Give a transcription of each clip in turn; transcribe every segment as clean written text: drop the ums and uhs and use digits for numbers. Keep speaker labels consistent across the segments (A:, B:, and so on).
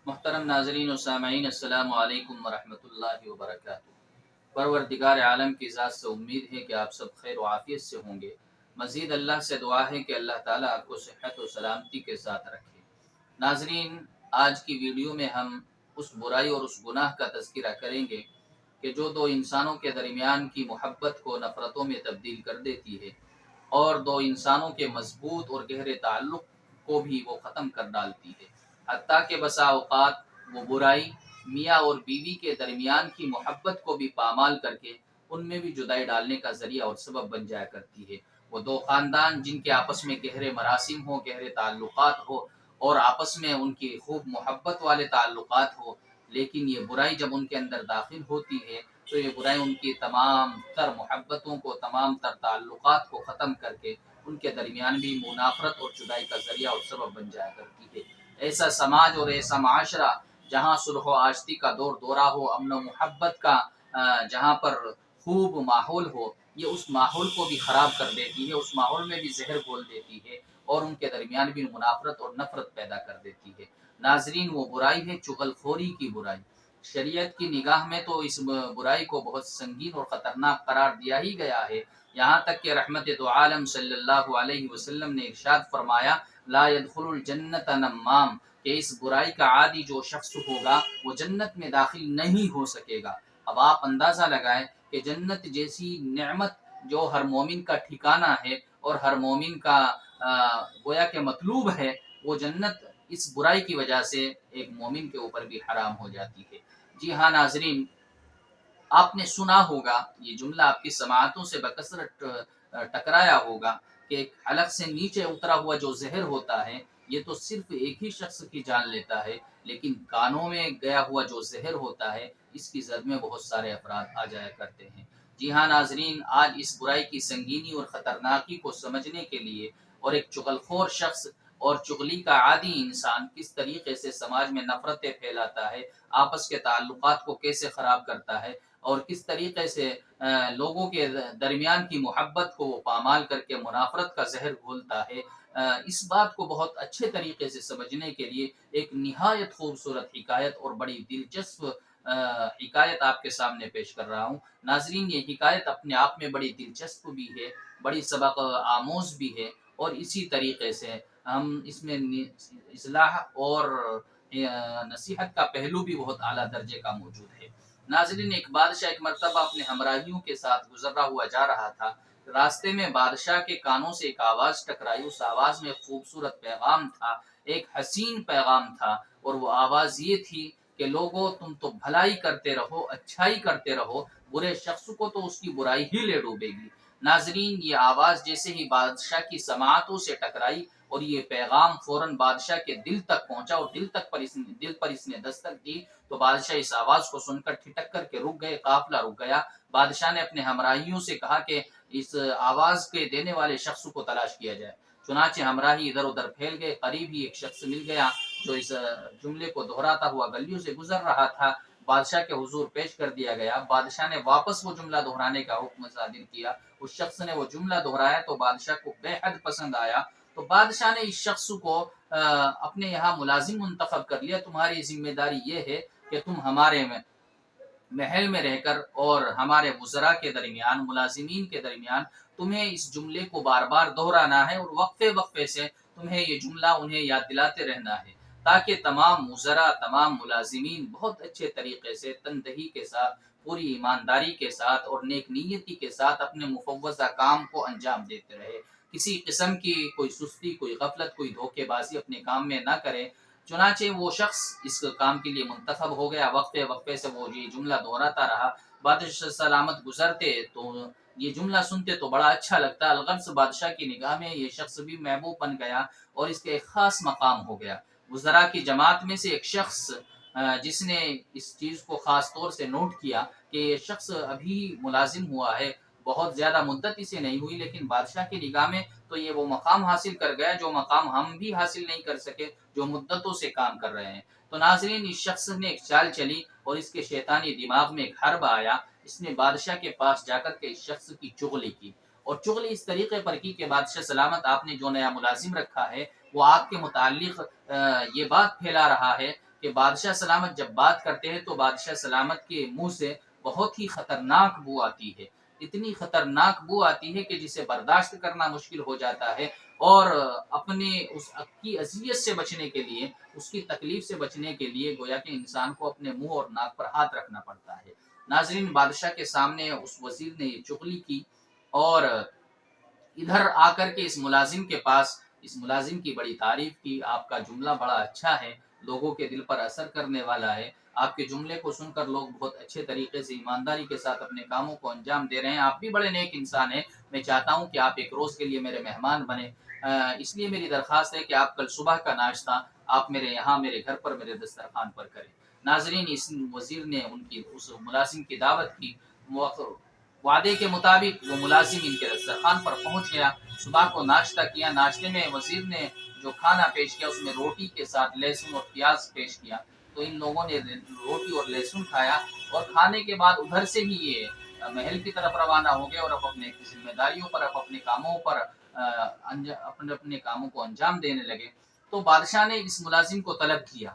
A: محترم ناظرین و سامعین، السلام علیکم ورحمۃ اللہ وبرکاتہ۔ پروردگار عالم کی ذات سے امید ہے کہ آپ سب خیر و عافیت سے ہوں گے۔ مزید اللہ سے دعا ہے کہ اللہ تعالیٰ آپ کو صحت و سلامتی کے ساتھ رکھے۔ ناظرین، آج کی ویڈیو میں ہم اس برائی اور اس گناہ کا تذکرہ کریں گے کہ جو دو انسانوں کے درمیان کی محبت کو نفرتوں میں تبدیل کر دیتی ہے اور دو انسانوں کے مضبوط اور گہرے تعلق کو بھی وہ ختم کر ڈالتی ہے۔ حتیٰ کہ بسا اوقات وہ برائی میاں اور بیوی کے درمیان کی محبت کو بھی پامال کر کے ان میں بھی جدائی ڈالنے کا ذریعہ اور سبب بن جایا کرتی ہے۔ وہ دو خاندان جن کے آپس میں گہرے مراسم ہو، گہرے تعلقات ہو اور آپس میں ان کی خوب محبت والے تعلقات ہو، لیکن یہ برائی جب ان کے اندر داخل ہوتی ہے تو یہ برائی ان کی تمام تر محبتوں کو، تمام تر تعلقات کو ختم کر کے ان کے درمیان بھی منافرت اور جدائی کا ذریعہ اور سبب بن جایا کرتی ہے۔ ایسا سماج اور ایسا معاشرہ جہاں صلح و آشتی کا دور دورہ ہو، امن و محبت کا جہاں پر خوب ماحول ہو، یہ اس ماحول کو بھی خراب کر دیتی ہے، اس ماحول میں بھی زہر گھول دیتی ہے اور ان کے درمیان بھی منافرت اور نفرت پیدا کر دیتی ہے۔ ناظرین، وہ برائی ہے چغل خوری کی برائی۔ شریعت کی نگاہ میں تو اس برائی کو بہت سنگین اور خطرناک قرار دیا ہی گیا ہے، یہاں تک کہ رحمت دو عالم صلی اللہ علیہ وسلم نے ارشاد فرمایا، لا يدخل الجنت نمام، کہ اس برائی کا عادی جو شخص ہوگا وہ جنت میں داخل نہیں ہو سکے گا۔ اب آپ اندازہ لگائیں کہ جنت جیسی نعمت جو ہر مومن کا ٹھکانہ ہے اور ہر مومن کا گویا کہ مطلوب ہے، وہ جنت اس برائی کی وجہ سے ایک مومن کے اوپر بھی حرام ہو جاتی ہے۔ جی ہاں ناظرین، آپ نے سنا ہوگا، یہ جملہ آپ کی سماعتوں سے بکثرت ٹکرایا ہوگا کہ ایک حلق سے نیچے اترا ہوا جو زہر ہوتا ہے یہ تو صرف ایک ہی شخص کی جان لیتا ہے، لیکن کانوں میں گیا ہوا جو زہر ہوتا ہے اس کی زد میں بہت سارے افراد آ جایا کرتے ہیں۔ جی ہاں ناظرین، آج اس برائی کی سنگینی اور خطرناکی کو سمجھنے کے لیے اور ایک چغل خور شخص اور چغلی کا عادی انسان کس طریقے سے سماج میں نفرتیں پھیلاتا ہے، آپس کے تعلقات کو کیسے خراب کرتا ہے اور کس طریقے سے لوگوں کے درمیان کی محبت کو وہ پامال کر کے منافرت کا زہر گھولتا ہے، اس بات کو بہت اچھے طریقے سے سمجھنے کے لیے ایک نہایت خوبصورت حکایت اور بڑی دلچسپ حکایت آپ کے سامنے پیش کر رہا ہوں۔ ناظرین، یہ حکایت اپنے آپ میں بڑی دلچسپ بھی ہے، بڑی سبق آموز بھی ہے اور اسی طریقے سے ہم اس میں اصلاح اور نصیحت کا پہلو بھی بہت اعلیٰ درجے کا موجود ہے۔ ناظرین، ایک بادشاہ ایک مرتبہ اپنے ہمراہیوں کے ساتھ گزرا ہوا جا رہا تھا۔ راستے میں بادشاہ کے کانوں سے ایک آواز ٹکرائی، اس آواز میں خوبصورت پیغام تھا، ایک حسین پیغام تھا، اور وہ آواز یہ تھی کہ لوگوں، تم تو بھلائی کرتے رہو، اچھائی کرتے رہو، برے شخص کو تو اس کی برائی ہی لے ڈوبے گی۔ ناظرین، یہ آواز جیسے ہی بادشاہ کی سماعتوں سے ٹکرائی اور یہ پیغام فوراً بادشاہ کے دل تک پہنچا اور دل پر اس نے دستک دی، تو بادشاہ اس آواز کو سن کر ٹھٹک کر کے رک گئے، قافلہ رک گیا۔ بادشاہ نے اپنے ہمراہیوں سے کہا کہ اس آواز کے دینے والے شخص کو تلاش کیا جائے۔ چنانچہ ہمراہی ادھر ادھر پھیل گئے، قریب ہی ایک شخص مل گیا جو اس جملے کو دہراتا ہوا گلیوں سے گزر رہا تھا۔ بادشاہ کے حضور پیش کر دیا گیا۔ بادشاہ نے واپس وہ جملہ دہرانے کا حکم صادر کیا۔ اس شخص نے وہ جملہ دہرایا تو بادشاہ کو بے حد پسند آیا، تو بادشاہ نے اس شخص کو اپنے یہاں ملازم منتخب کر لیا۔ تمہاری ذمہ داری یہ ہے کہ تم ہمارے محل میں رہ کر اور ہمارے وزراء کے درمیان، ملازمین کے درمیان تمہیں اس جملے کو بار بار دہرانا ہے اور وقفے وقفے سے تمہیں یہ جملہ انہیں یاد دلاتے رہنا ہے، تاکہ تمام وزراء، تمام ملازمین بہت اچھے طریقے سے، تندہی کے ساتھ، پوری ایمانداری کے ساتھ اور نیک نیتی کے ساتھ اپنے مفوضہ کام کو انجام دیتے رہے، کسی قسم کی کوئی سستی، کوئی غفلت، کوئی دھوکے بازی اپنے کام میں نہ کرے۔ چنانچہ وہ شخص اس کام کے لیے منتخب ہو گیا، وقفے وقفے سے وہ یہ جملہ دہراتا رہا۔ بادشاہ سلامت گزرتے تو یہ جملہ سنتے تو بڑا اچھا لگتا، الغرض بادشاہ کی نگاہ میں یہ شخص بھی محبوب بن گیا اور اس کے ایک خاص مقام ہو گیا۔ وزراء کی جماعت میں سے ایک شخص جس نے اس چیز کو خاص طور سے نوٹ کیا کہ یہ شخص ابھی ملازم ہوا ہے، بہت زیادہ مدت اسے نہیں ہوئی، لیکن بادشاہ کی نگاہ میں تو یہ وہ مقام حاصل کر گیا جو مقام ہم بھی حاصل نہیں کر سکے، جو مدتوں سے کام کر رہے ہیں۔ تو ناظرین، اس شخص نے ایک چال چلی اور اس کے شیطانی دماغ میں ایک حرب آیا۔ اس نے بادشاہ کے پاس جا کر کے اس شخص کی چغلی کی، اور چغلی اس طریقے پر کی کہ بادشاہ سلامت، آپ نے جو نیا ملازم رکھا ہے وہ آپ کے متعلق یہ بات پھیلا رہا ہے کہ بادشاہ سلامت جب بات کرتے ہیں تو بادشاہ سلامت کے منہ سے بہت ہی خطرناک بو آتی ہے، اتنی خطرناک بو آتی ہے کہ جسے برداشت کرنا مشکل ہو جاتا ہے، اور اپنے اس کی اذیت سے بچنے کے لیے، اس کی تکلیف سے بچنے کے لیے گویا کہ انسان کو اپنے منہ اور ناک پر ہاتھ رکھنا پڑتا ہے۔ ناظرین، بادشاہ کے سامنے اس وزیر نے یہ چغلی کی اور ادھر آ کر کے اس ملازم کی بڑی تعریف کی، آپ کا جملہ بڑا اچھا ہے، لوگوں کے دل پر اثر کرنے والا ہے، آپ کے جملے کو سن کر لوگ بہت اچھے طریقے سے ایمانداری کے ساتھ اپنے کاموں کو انجام دے رہے ہیں، آپ بھی بڑے نیک انسان ہیں، میں چاہتا ہوں کہ آپ ایک روز کے لیے میرے مہمان بنے، اس لیے میری درخواست ہے کہ آپ کل صبح کا ناشتہ آپ میرے یہاں میرے گھر پر میرے دسترخوان پر کریں۔ ناظرین، اس وزیر نے اس ملازم کی دعوت کی، وعدے کے مطابق وہ ملازم ان کے دسترخوان پر پہنچ گیا، صبح کو ناشتہ کیا، ناشتے میں وزیر نے جو کھانا پیش کیا اس میں روٹی کے ساتھ لہسن اور پیاز پیش کیا، تو ان لوگوں نے روٹی اور لہسن کھایا، اور کھانے کے بعد ادھر سے ہی یہ محل کی طرف روانہ ہو گئے اور اپنے ذمہ داریوں پر اپنے کاموں پر اپنے کاموں کو انجام دینے لگے۔ تو بادشاہ نے اس ملازم کو طلب کیا،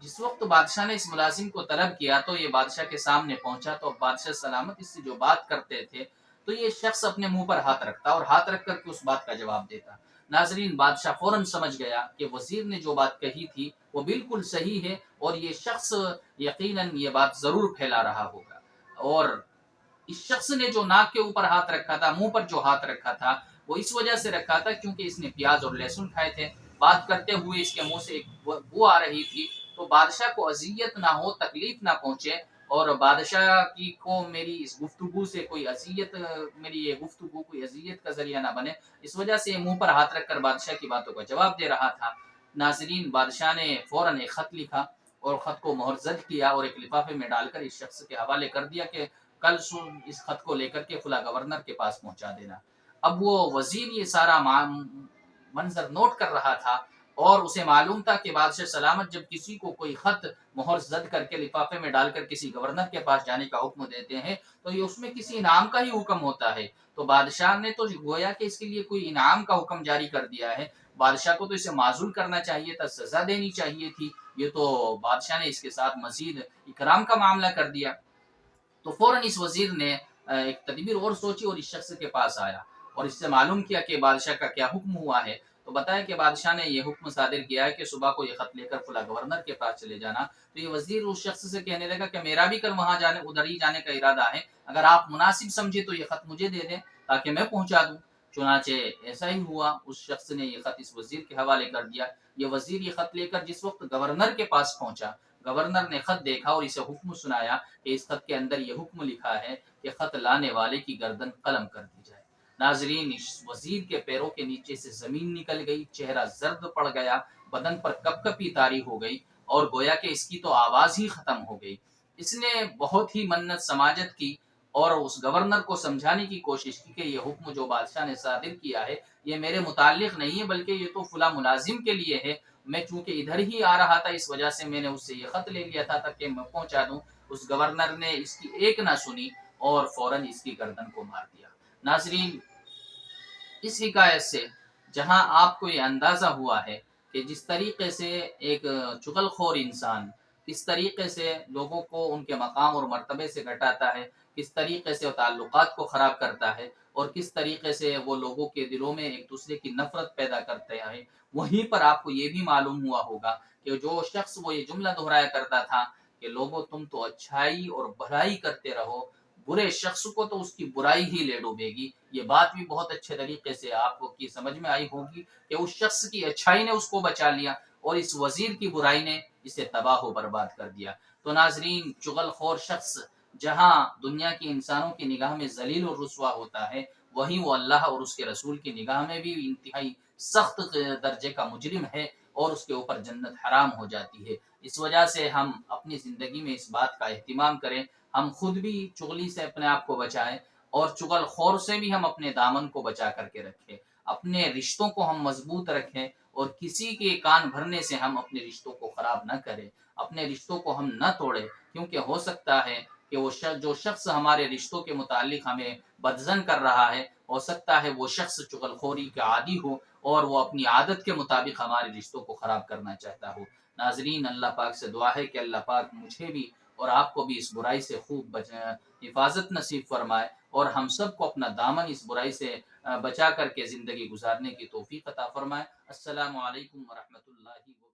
A: جس وقت بادشاہ نے اس ملازم کو طلب کیا تو یہ بادشاہ کے سامنے پہنچا، تو بادشاہ سلامت اس سے جو بات کرتے تھے تو یہ شخص اپنے منہ پر ہاتھ رکھتا اور ہاتھ رکھ کر کے اس بات کا جواب دیتا۔ ناظرین، بادشاہ فوراً سمجھ گیا کہ وزیر نے جو بات کہی تھی وہ بالکل صحیح ہے، اور یہ شخص یقیناً یہ بات ضرور پھیلا رہا ہوگا، اور اس شخص نے جو ناک کے اوپر ہاتھ رکھا تھا، منہ پر جو ہاتھ رکھا تھا، وہ اس وجہ سے رکھا تھا کیونکہ اس نے پیاز اور لہسن کھائے تھے، بات کرتے ہوئے اس کے منہ سے ایک بو آ رہی تھی، تو بادشاہ کو اذیت نہ ہو، تکلیف نہ پہنچے، اور بادشاہ کی کو میری اس گفتگو سے کوئی اذیت، میری یہ گفتگو کوئی اذیت کا ذریعہ نہ بنے، اس وجہ سے منہ پر ہاتھ رکھ کر بادشاہ کی باتوں کا جواب دے رہا تھا۔ ناظرین، بادشاہ نے فوراً ایک خط لکھا اور خط کو مہر زد کیا اور ایک لفافے میں ڈال کر اس شخص کے حوالے کر دیا کہ کل اس خط کو لے کر کے فلاں گورنر کے پاس پہنچا دینا۔ اب وہ وزیر یہ سارا منظر نوٹ کر رہا تھا، اور اسے معلوم تھا کہ بادشاہ سلامت جب کسی کو کوئی خط مہر زد کر کے لفافے میں ڈال کر کسی گورنر کے پاس جانے کا حکم دیتے ہیں تو یہ اس میں کسی انعام کا ہی حکم ہوتا ہے، تو بادشاہ نے تو گویا کہ اس کے لیے کوئی انعام کا حکم جاری کر دیا ہے، بادشاہ کو تو اسے معزول کرنا چاہیے تھا، سزا دینی چاہیے تھی، یہ تو بادشاہ نے اس کے ساتھ مزید اکرام کا معاملہ کر دیا۔ تو فوراً اس وزیر نے ایک تدبیر اور سوچی اور اس شخص کے پاس آیا اور اس سے معلوم کیا کہ بادشاہ کا کیا حکم ہوا ہے، تو بتایا کہ بادشاہ نے یہ حکم صادر کیا ہے کہ صبح کو یہ خط لے کر فلاں گورنر کے پاس چلے جانا۔ تو یہ وزیر اس شخص سے کہنے لگا کہ میرا بھی کل وہاں ادھر ہی جانے کا ارادہ ہے، اگر آپ مناسب سمجھے تو یہ خط مجھے دے دیں تاکہ میں پہنچا دوں۔ چنانچہ ایسا ہی ہوا، اس شخص نے یہ خط اس وزیر کے حوالے کر دیا۔ یہ وزیر یہ خط لے کر جس وقت گورنر کے پاس پہنچا، گورنر نے خط دیکھا اور اسے حکم سنایا کہ اس خط کے اندر یہ حکم لکھا ہے کہ خط لانے والے کی گردن قلم کر دی جائے۔ ناظرین، اس وزیر کے پیروں کے نیچے سے زمین نکل گئی، چہرہ زرد پڑ گیا، بدن پر کپ کپی طاری ہو گئی، اور گویا کہ اس کی تو آواز ہی ختم ہو گئی۔ اس نے بہت ہی منت سماجت کی اور اس گورنر کو سمجھانے کی کوشش کی کہ یہ حکم جو بادشاہ نے صادر کیا ہے یہ میرے متعلق نہیں ہے، بلکہ یہ تو فلاں ملازم کے لیے ہے، میں چونکہ ادھر ہی آ رہا تھا اس وجہ سے میں نے اس سے یہ خط لے لیا تھا تاکہ میں پہنچا دوں۔ اس گورنر نے اس کی ایک نہ سنی اور فوراً اس کی گردن کو مار دیا۔ ناظرین، اس حکایت سے جہاں آپ کو یہ اندازہ ہوا ہے کہ جس طریقے سے ایک چغل خور انسان کس طریقے سے لوگوں کو ان کے مقام اور مرتبے سے گھٹاتا ہے، کس طریقے سے وہ تعلقات کو خراب کرتا ہے، اور کس طریقے سے وہ لوگوں کے دلوں میں ایک دوسرے کی نفرت پیدا کرتے ہیں، وہیں پر آپ کو یہ بھی معلوم ہوا ہوگا کہ جو شخص وہ یہ جملہ دہرایا کرتا تھا کہ لوگوں تم تو اچھائی اور بھلائی کرتے رہو، برے شخص کو تو اس کی برائی ہی لے ڈوبے گی، یہ بات بھی بہت اچھے طریقے سے آپ کو کی سمجھ میں آئی ہوگی کہ اس شخص کی اچھائی نے اس کو بچا لیا اور اس وزیر کی برائی نے اسے تباہ و برباد کر دیا۔ تو ناظرین، چغل خور شخص جہاں دنیا کی انسانوں کی نگاہ میں ذلیل اور رسوا ہوتا ہے، وہیں وہ اللہ اور اس کے رسول کی نگاہ میں بھی انتہائی سخت درجے کا مجرم ہے اور اس کے اوپر جنت حرام ہو جاتی ہے۔ اس وجہ سے ہم اپنی زندگی میں اس بات کا اہتمام کریں، ہم خود بھی چغلی سے اپنے آپ کو بچائیں اور چغل خور سے بھی ہم اپنے دامن کو بچا کر کے رکھیں، اپنے رشتوں کو ہم مضبوط رکھیں اور کسی کے کان بھرنے سے ہم اپنے رشتوں کو خراب نہ کریں، اپنے رشتوں کو ہم نہ توڑیں، کیونکہ ہو سکتا ہے کہ وہ جو شخص ہمارے رشتوں کے متعلق ہمیں بدظن کر رہا ہے، ہو سکتا ہے وہ شخص چغل خوری کا عادی ہو اور وہ اپنی عادت کے مطابق ہمارے رشتوں کو خراب کرنا چاہتا ہو۔ ناظرین، اللہ پاک سے دعا ہے کہ اللہ پاک مجھے بھی اور آپ کو بھی اس برائی سے خوب حفاظت نصیب فرمائے، اور ہم سب کو اپنا دامن اس برائی سے بچا کر کے زندگی گزارنے کی توفیق عطا فرمائے۔ السلام علیکم ورحمۃ اللہ وبرکاتہ۔